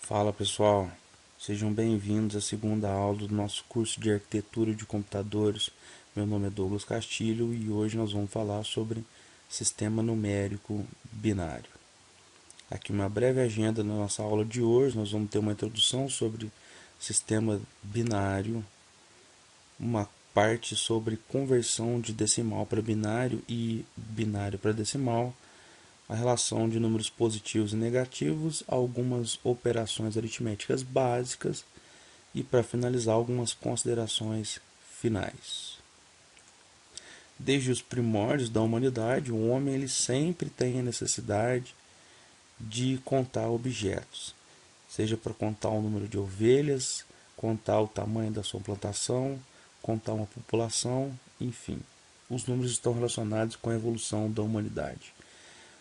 Fala pessoal, sejam bem-vindos à segunda aula do nosso curso de Arquitetura de Computadores. Meu nome é Douglas Castilho e hoje nós vamos falar sobre sistema numérico binário. Aqui uma breve agenda na nossa aula de hoje, nós vamos ter uma introdução sobre sistema binário, uma parte sobre conversão de decimal para binário e binário para decimal, a relação de números positivos e negativos, algumas operações aritméticas básicas e, para finalizar, algumas considerações finais. Desde os primórdios da humanidade, o homem ele sempre tem a necessidade de contar objetos, seja para contar o número de ovelhas, contar o tamanho da sua plantação, contar uma população, enfim. Os números estão relacionados com a evolução da humanidade.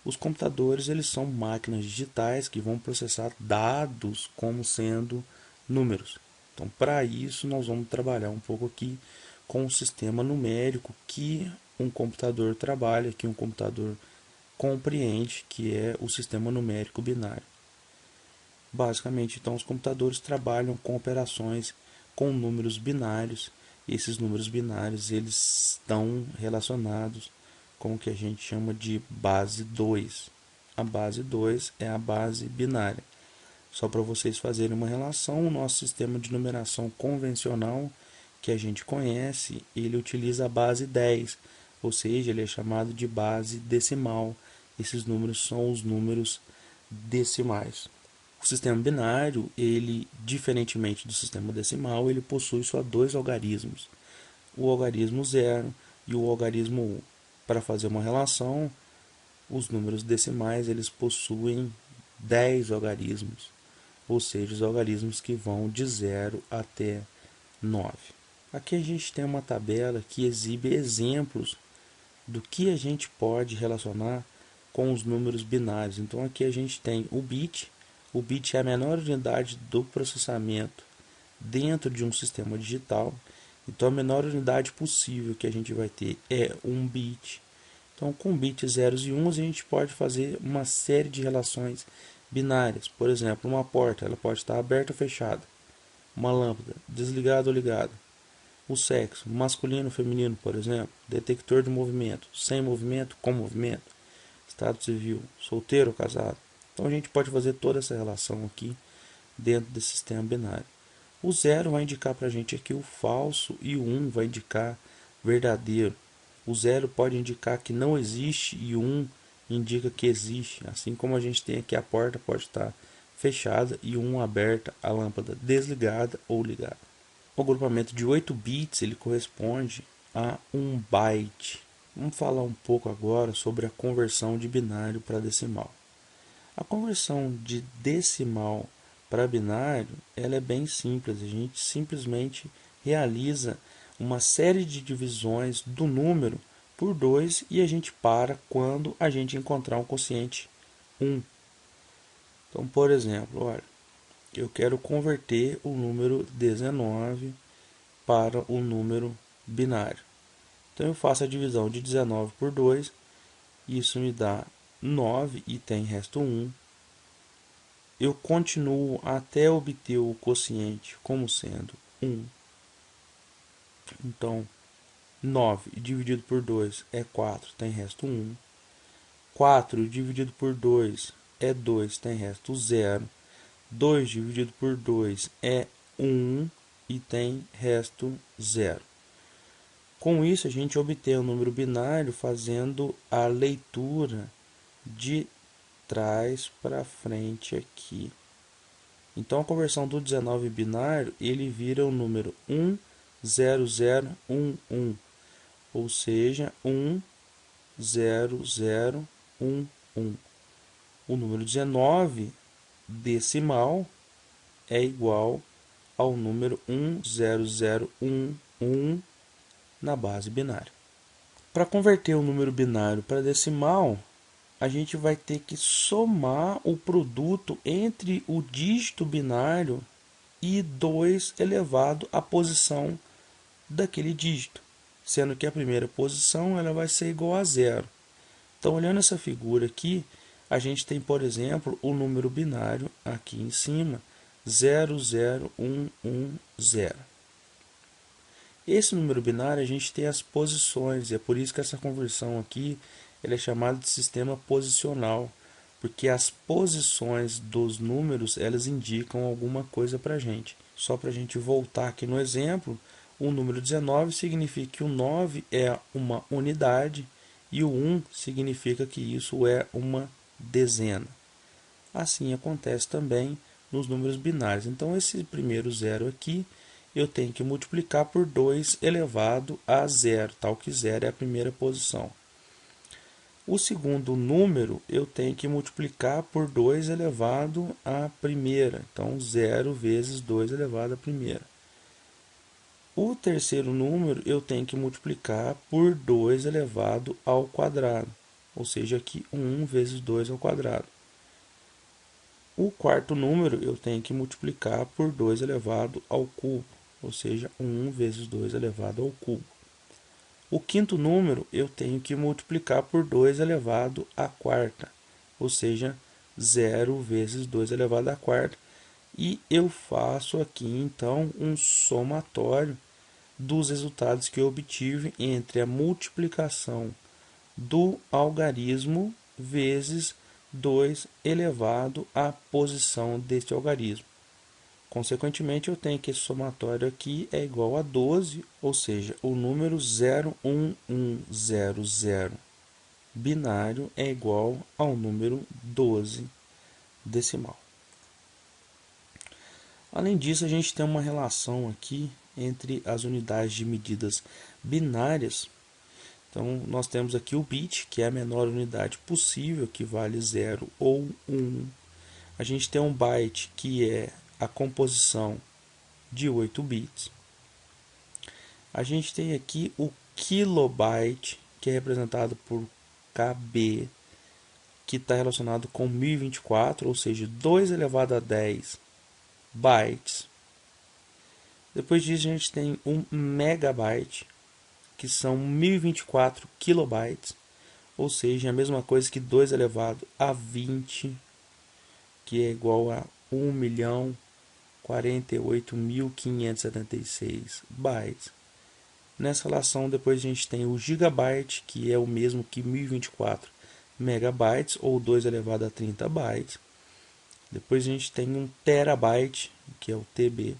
Os computadores eles são máquinas digitais que vão processar dados como sendo números. Então, para isso, nós vamos trabalhar um pouco aqui com o sistema numérico que um computador trabalha, que um computador compreende, que é o sistema numérico binário. Basicamente, então, os computadores trabalham com operações com números binários. E esses números binários eles estão relacionados com o que a gente chama de base 2. A base 2 é a base binária. Só para vocês fazerem uma relação, o nosso sistema de numeração convencional que a gente conhece, ele utiliza a base 10, ou seja, ele é chamado de base decimal. Esses números são os números decimais. O sistema binário, ele, diferentemente do sistema decimal, ele possui só dois algarismos, o algarismo 0 e o algarismo 1. Para fazer uma relação, os números decimais eles possuem 10 algarismos, ou seja, os algarismos que vão de 0 até 9. Aqui a gente tem uma tabela que exibe exemplos do que a gente pode relacionar com os números binários. Então aqui a gente tem o bit. O bit é a menor unidade do processamento dentro de um sistema digital. Então a menor unidade possível que a gente vai ter é 1 bit. Então com bits 0 e 1 a gente pode fazer uma série de relações binárias. Por exemplo, uma porta ela pode estar aberta ou fechada. Uma lâmpada, desligada ou ligada. O sexo, masculino ou feminino, por exemplo. Detector de movimento, sem movimento, com movimento. Estado civil, solteiro ou casado. Então a gente pode fazer toda essa relação aqui dentro desse sistema binário. O 0 vai indicar para a gente aqui o falso e o 1 vai indicar verdadeiro. O 0 pode indicar que não existe e o 1 indica que existe. Assim como a gente tem aqui a porta pode estar fechada e o 1 aberta, a lâmpada desligada ou ligada. O agrupamento de 8 bits ele corresponde a 1 byte. Vamos falar um pouco agora sobre a conversão de binário para decimal. A conversão de decimal para binário ela é bem simples. A gente simplesmente realiza uma série de divisões do número por 2 e a gente para quando a gente encontrar um quociente 1. Então, por exemplo, olha, eu quero converter o número 19 para o número binário. Então eu faço a divisão de 19 por 2, isso me dá 9 e tem resto 1. Eu continuo até obter o quociente como sendo 1. Então, 9 dividido por 2 é 4, tem resto 1. 4 dividido por 2 é 2, tem resto 0. 2 dividido por 2 é 1 e tem resto 0. Com isso, a gente obtém o número binário fazendo a leitura de trás para frente aqui. Então, a conversão do 19 binário, ele vira o número 10011, ou seja, 10011. O número 19 decimal é igual ao número 10011 na base binária. Para converter o número binário para decimal, a gente vai ter que somar o produto entre o dígito binário e 2 elevado à posição daquele dígito, sendo que a primeira posição ela vai ser igual a 0. Então, olhando essa figura aqui, a gente tem, por exemplo, o número binário aqui em cima, 00110. Esse número binário a gente tem as posições, e é por isso que essa conversão aqui ela é chamada de sistema posicional, porque as posições dos números elas indicam alguma coisa para a gente. Só para a gente voltar aqui no exemplo, o número 19 significa que o 9 é uma unidade e o 1 significa que isso é uma dezena. Assim acontece também nos números binários. Então, esse primeiro zero aqui, eu tenho que multiplicar por 2 elevado a zero, tal que zero é a primeira posição. O segundo número, eu tenho que multiplicar por 2 elevado à primeira. Então, 0 vezes 2 elevado à primeira. O terceiro número, eu tenho que multiplicar por 2 elevado ao quadrado. Ou seja, aqui 1 vezes 2 ao quadrado. O quarto número, eu tenho que multiplicar por 2 elevado ao cubo. Ou seja, 1 vezes 2 elevado ao cubo. O quinto número eu tenho que multiplicar por 2 elevado à quarta, ou seja, 0 vezes 2 elevado à quarta. E eu faço aqui então um somatório dos resultados que eu obtive entre a multiplicação do algarismo vezes 2 elevado à posição deste algarismo. Consequentemente, eu tenho que esse somatório aqui é igual a 12, ou seja, o número 01100 binário é igual ao número 12 decimal. Além disso, a gente tem uma relação aqui entre as unidades de medidas binárias. Então, nós temos aqui o bit, que é a menor unidade possível, que vale 0 ou 1. A gente tem um byte, que é a composição de 8 bits. A gente tem aqui o kilobyte, que é representado por KB, que está relacionado com 1024, ou seja, 2 elevado a 10 bytes. Depois disso, a gente tem um megabyte, que são 1024 kilobytes, ou seja, a mesma coisa que 2 elevado a 20, que é igual a 1.048.576 bytes. Nessa relação, depois a gente tem o gigabyte, que é o mesmo que 1024 megabytes, ou 2 elevado a 30 bytes. Depois a gente tem um terabyte, que é o TB,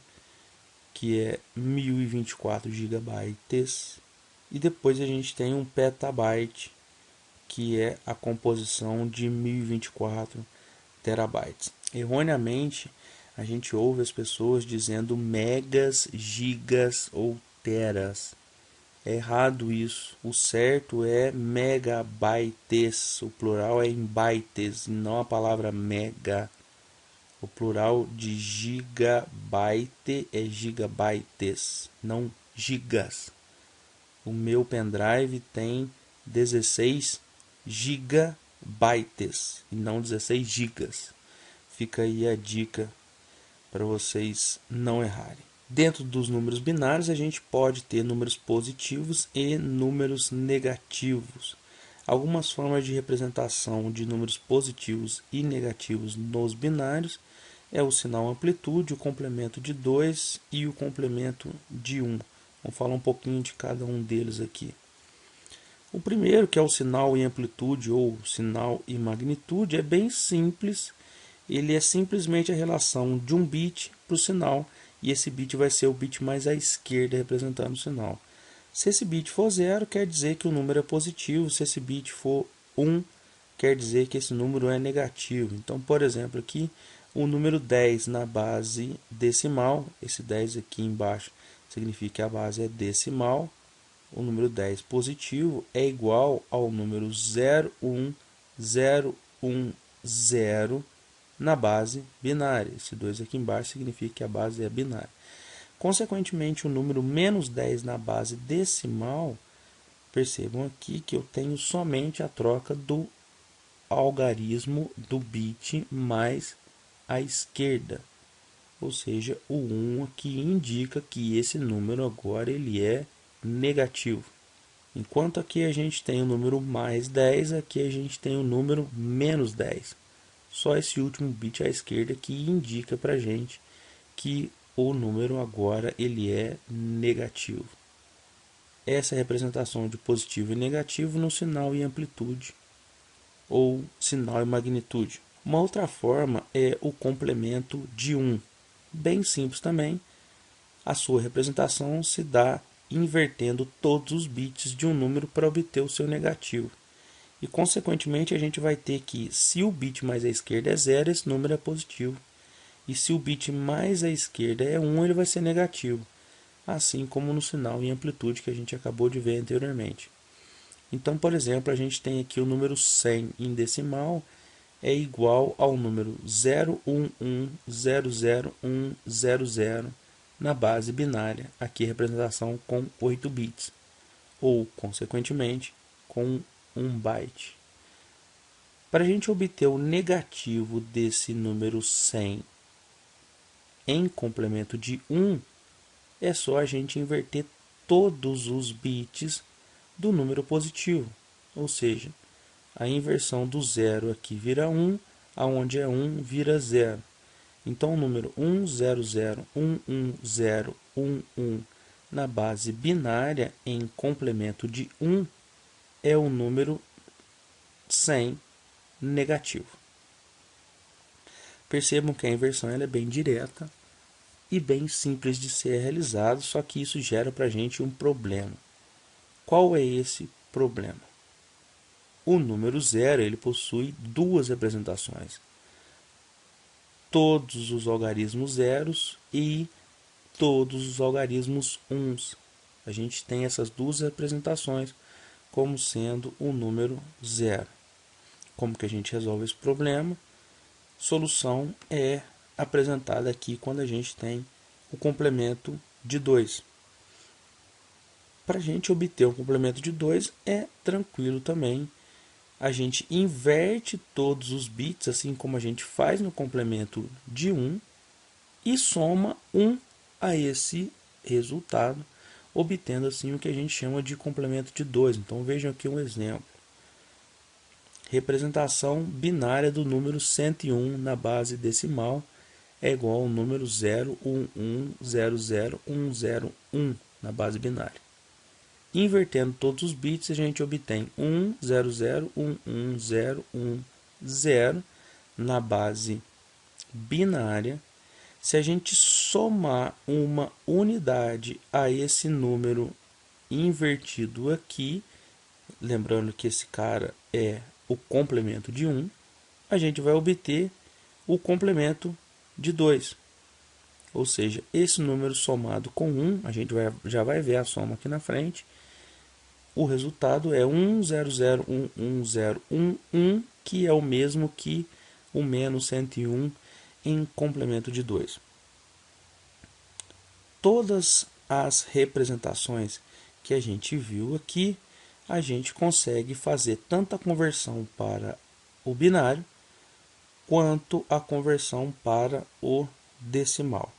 que é 1024 gigabytes. E depois a gente tem um petabyte, que é a composição de 1024 terabytes. Erroneamente, a gente ouve as pessoas dizendo megas, gigas ou teras. É errado isso. O certo é megabytes. O plural é em bytes, não a palavra mega. O plural de gigabyte é gigabytes, não gigas. O meu pendrive tem 16 gigabytes e não 16 gigas. Fica aí a dica para vocês não errarem. Dentro dos números binários, a gente pode ter números positivos e números negativos. Algumas formas de representação de números positivos e negativos nos binários é o sinal amplitude, o complemento de 2 e o complemento de 1. Vamos falar um pouquinho de cada um deles aqui. O primeiro, que é o sinal e amplitude ou sinal e magnitude, é bem simples. Ele é simplesmente a relação de um bit para o sinal, e esse bit vai ser o bit mais à esquerda representando o sinal. Se esse bit for 0, quer dizer que o número é positivo. Se esse bit for 1, quer dizer que esse número é negativo. Então, por exemplo, aqui o número 10 na base decimal, esse 10 aqui embaixo significa que a base é decimal. O número 10 positivo é igual ao número 01010 na base binária. Esse 2 aqui embaixo significa que a base é binária. Consequentemente, o número menos 10 na base decimal, percebam aqui que eu tenho somente a troca do algarismo do bit mais à esquerda. Ou seja, o 1 aqui indica que esse número agora ele é negativo. Enquanto aqui a gente tem o número mais 10, aqui a gente tem o número menos 10. Só esse último bit à esquerda que indica para a gente que o número agora ele é negativo. Essa é a representação de positivo e negativo no sinal e amplitude, ou sinal e magnitude. Uma outra forma é o complemento de 1. Bem simples também, a sua representação se dá invertendo todos os bits de um número para obter o seu negativo. E, consequentemente, a gente vai ter que, se o bit mais à esquerda é 0, esse número é positivo. E se o bit mais à esquerda é 1, ele vai ser negativo. Assim como no sinal e amplitude que a gente acabou de ver anteriormente. Então, por exemplo, a gente tem aqui o número 100 em decimal é igual ao número 011000100 na base binária, aqui representação com 8 bits, ou, consequentemente, com 1 byte. Para a gente obter o negativo desse número 100 em complemento de 1, é só a gente inverter todos os bits do número positivo, ou seja, a inversão do 0 aqui vira 1, aonde é 1 vira 0. Então o número 1001111 na base binária em complemento de 1 é o número 100 negativo. Percebam que a inversão ela é bem direta e bem simples de ser realizado, só que isso gera para a gente um problema. Qual é esse problema? O número 0 ele possui duas representações. Todos os algarismos zeros e todos os algarismos uns. A gente tem essas duas representações como sendo o número 0. Como que a gente resolve esse problema? Solução é apresentada aqui quando a gente tem o complemento de 2. Para a gente obter um complemento de 2 é tranquilo também. A gente inverte todos os bits, assim como a gente faz no complemento de 1, e soma 1 a esse resultado, obtendo assim o que a gente chama de complemento de 2. Então vejam aqui um exemplo. Representação binária do número 101 na base decimal é igual ao número 011000101 na base binária. Invertendo todos os bits, a gente obtém 100110110 na base binária. Se a gente somar uma unidade a esse número invertido aqui, lembrando que esse cara é o complemento de 1, a gente vai obter o complemento de 2. Ou seja, esse número somado com 1, a gente já vai ver a soma aqui na frente. O resultado é 1001111, que é o mesmo que o menos 101 em complemento de 2. Todas as representações que a gente viu aqui, a gente consegue fazer tanto a conversão para o binário, quanto a conversão para o decimal.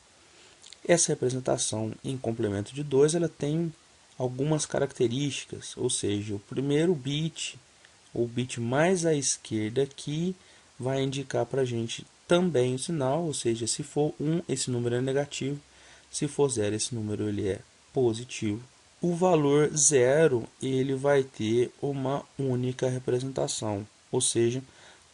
Essa representação em complemento de 2, ela tem algumas características, ou seja, o primeiro bit, o bit mais à esquerda aqui, vai indicar para a gente também o sinal, ou seja, se for 1, esse número é negativo, se for 0, esse número ele é positivo. O valor 0 ele vai ter uma única representação, ou seja,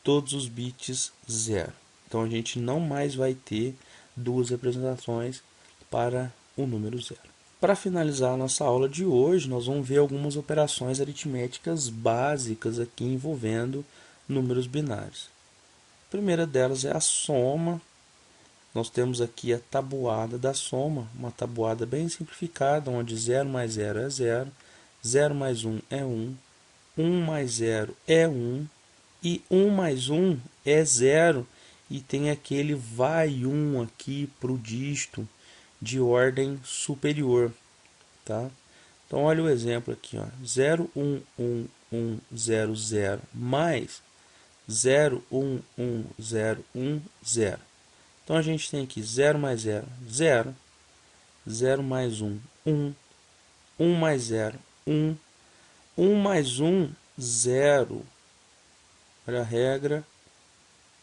todos os bits 0. Então a gente não mais vai ter duas representações para o número 0. Para finalizar a nossa aula de hoje, nós vamos ver algumas operações aritméticas básicas aqui envolvendo números binários. A primeira delas é a soma. Nós temos aqui a tabuada da soma, uma tabuada bem simplificada, onde 0 mais 0 é 0, 0 mais 1 é 1, 1 mais 0 é 1, e 1 mais 1 é 0, e tem aquele vai 1 aqui para o dígito de ordem superior, tá? Então olha o exemplo aqui, ó, 0111100 mais 01110. Então a gente tem aqui 0 mais 0, 0, 0 mais 1, 1, 1 mais 0, 1, 1 mais 1, 0. Olha a regra,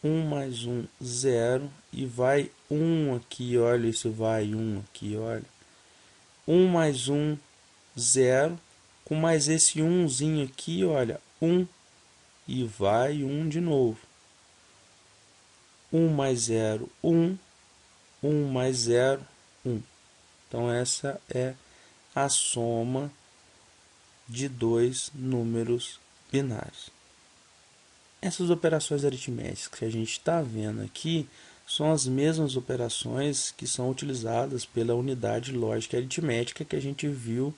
1 mais 1, 0, e vai 1 aqui, olha, isso vai 1 aqui, olha. 1 mais 1, 0, com mais esse 1zinho aqui, olha, 1, e vai 1 de novo. 1 mais 0, 1, 1 mais 0, 1. Então, essa é a soma de dois números binários. Essas operações aritméticas que a gente está vendo aqui são as mesmas operações que são utilizadas pela unidade lógica aritmética que a gente viu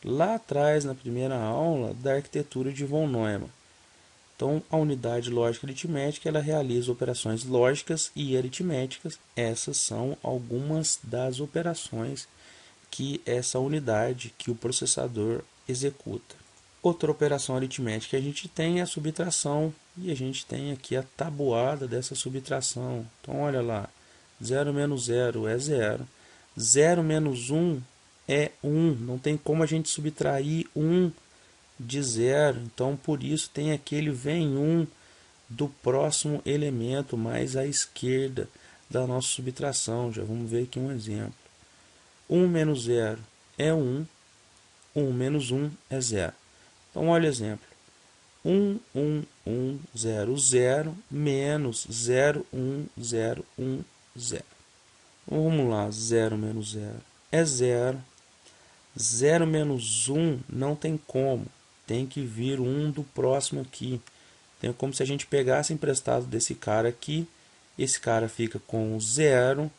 lá atrás na primeira aula da arquitetura de von Neumann. Então, a unidade lógica aritmética ela realiza operações lógicas e aritméticas. Essas são algumas das operações que essa unidade, que o processador executa. Outra operação aritmética que a gente tem é a subtração, e a gente tem aqui a tabuada dessa subtração. Então, olha lá, 0 menos 0 é 0, 0 menos 1 é 1, não tem como a gente subtrair 1 de 0, então por isso tem aquele vem 1 do próximo elemento mais à esquerda da nossa subtração. Já vamos ver aqui um exemplo. 1 menos 0 é 1, 1 menos 1 é 0. Então, olha o exemplo. 1, 1, 1, 0, 0, menos 0, 1, 0, 1, 0. Vamos lá, 0 menos 0 é 0. 0 menos 1 não tem como. Tem que vir 1 do próximo aqui. Então, é como se a gente pegasse emprestado desse cara aqui. Esse cara fica com 0.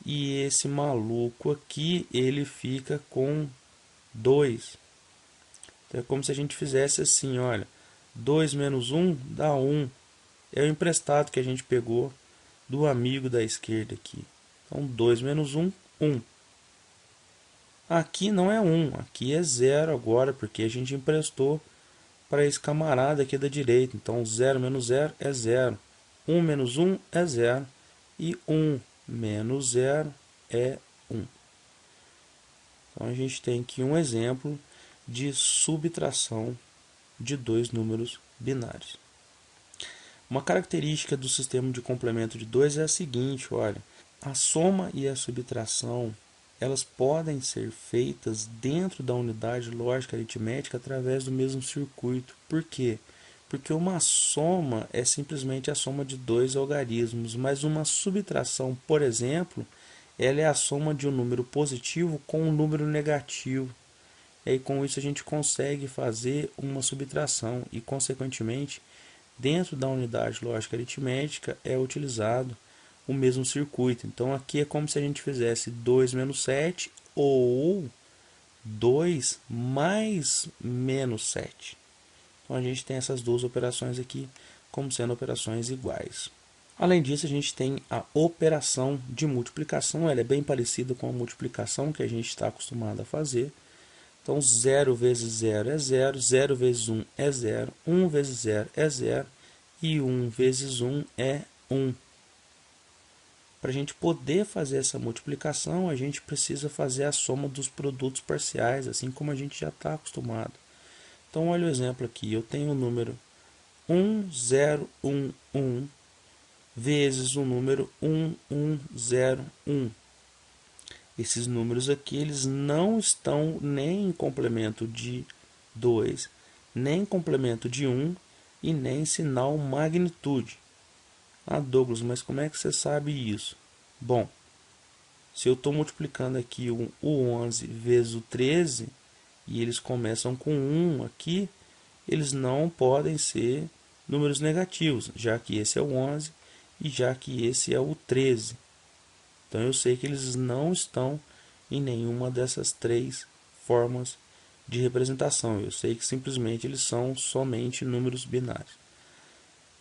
E esse maluco aqui, ele fica com 2. Então, é como se a gente fizesse assim, olha. 2 menos 1 dá 1. É o emprestado que a gente pegou do amigo da esquerda aqui. Então, 2 menos 1, 1. Aqui não é 1, aqui é 0 agora, porque a gente emprestou para esse camarada aqui da direita. Então, 0 menos 0 é 0. 1 menos 1 é 0. E 1 menos 0 é 1. Então, a gente tem aqui um exemplo de subtração de dois números binários. Uma característica do sistema de complemento de 2 é a seguinte, olha. A soma e a subtração elas podem ser feitas dentro da unidade lógica aritmética através do mesmo circuito. Por quê? Porque uma soma é simplesmente a soma de dois algarismos, mas uma subtração, por exemplo, ela é a soma de um número positivo com um número negativo. E aí, com isso a gente consegue fazer uma subtração e, consequentemente, dentro da unidade lógica aritmética é utilizado o mesmo circuito. Então, aqui é como se a gente fizesse 2 menos 7 ou 2 mais menos 7. Então, a gente tem essas duas operações aqui como sendo operações iguais. Além disso, a gente tem a operação de multiplicação. Ela é bem parecida com a multiplicação que a gente está acostumado a fazer. Então, 0 vezes 0 é 0, 0 vezes 1 é 0, 1 vezes 0 é 0 e 1 vezes 1 é 1. Para a gente poder fazer essa multiplicação, a gente precisa fazer a soma dos produtos parciais, assim como a gente já está acostumado. Então, olha o exemplo aqui. Eu tenho o número 1, 0, 1, 1 vezes o número 1, 1, 0, 1. Esses números aqui eles não estão nem em complemento de 2, nem em complemento de 1 e nem em sinal magnitude. Ah, Douglas, mas como é que você sabe isso? Bom, se eu estou multiplicando aqui o 11 vezes o 13 e eles começam com 1 aqui, eles não podem ser números negativos, já que esse é o 11 e já que esse é o 13. Então eu sei que eles não estão em nenhuma dessas três formas de representação. Eu sei que simplesmente eles são somente números binários.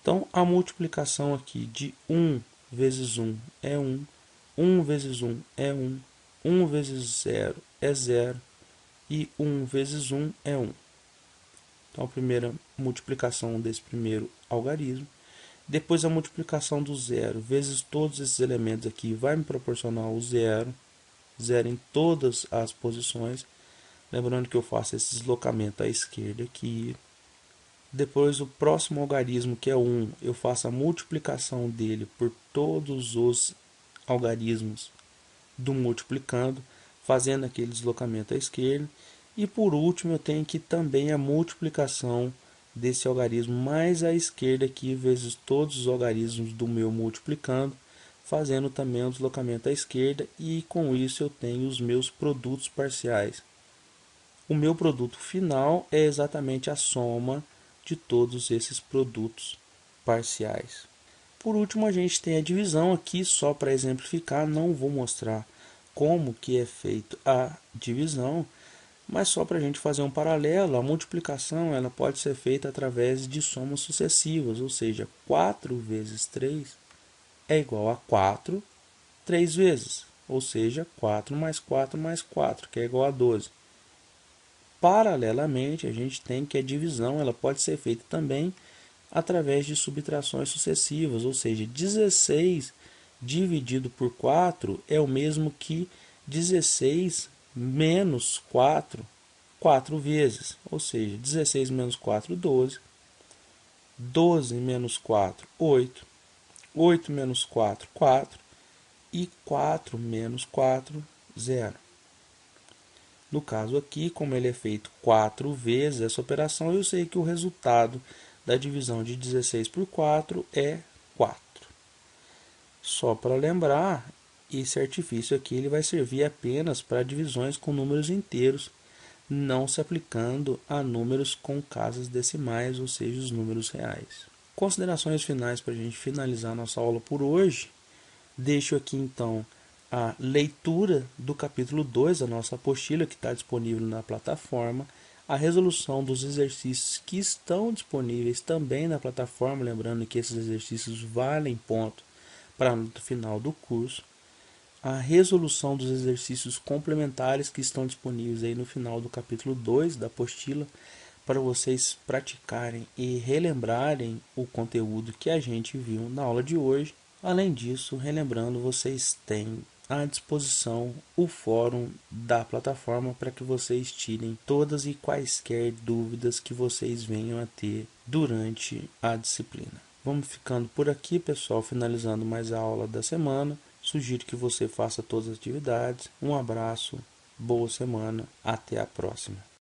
Então a multiplicação aqui de 1 vezes 1 é 1, 1 vezes 1 é 1, 1 vezes 0 é 0 e 1 vezes 1 é 1. Então a primeira multiplicação desse primeiro algarismo. Depois a multiplicação do 0 vezes todos esses elementos aqui vai me proporcionar o 0. 0 em todas as posições. Lembrando que eu faço esse deslocamento à esquerda aqui. Depois o próximo algarismo, que é 1, eu faço a multiplicação dele por todos os algarismos do multiplicando, fazendo aquele deslocamento à esquerda. E por último eu tenho aqui também a multiplicação desse algarismo mais à esquerda aqui, vezes todos os algarismos do meu multiplicando, fazendo também o deslocamento à esquerda, e com isso eu tenho os meus produtos parciais. O meu produto final é exatamente a soma de todos esses produtos parciais. Por último, a gente tem a divisão aqui, só para exemplificar, não vou mostrar como que é feito a divisão, mas só para a gente fazer um paralelo, a multiplicação ela pode ser feita através de somas sucessivas, ou seja, 4 vezes 3 é igual a 4 3 vezes, ou seja, 4 mais 4 mais 4, que é igual a 12. Paralelamente, a gente tem que a divisão ela pode ser feita também através de subtrações sucessivas, ou seja, 16 dividido por 4 é o mesmo que 16 menos 4, 4 vezes, ou seja, 16 menos 4, 12, 12 menos 4, 8, 8 menos 4, 4, e 4 menos 4, 0. No caso aqui, como ele é feito 4 vezes essa operação, eu sei que o resultado da divisão de 16 por 4 é 4. Só para lembrar, esse artifício aqui ele vai servir apenas para divisões com números inteiros, não se aplicando a números com casas decimais, ou seja, os números reais. Considerações finais para a gente finalizar nossa aula por hoje. Deixo aqui então a leitura do capítulo 2 da nossa apostila, que está disponível na plataforma, a resolução dos exercícios que estão disponíveis também na plataforma, lembrando que esses exercícios valem ponto para a nota final do curso, a resolução dos exercícios complementares que estão disponíveis aí no final do capítulo 2 da apostila, para vocês praticarem e relembrarem o conteúdo que a gente viu na aula de hoje. Além disso, relembrando, vocês têm à disposição o fórum da plataforma para que vocês tirem todas e quaisquer dúvidas que vocês venham a ter durante a disciplina. Vamos ficando por aqui, pessoal, finalizando mais a aula da semana. Sugiro que você faça todas as atividades. Um abraço, boa semana, até a próxima.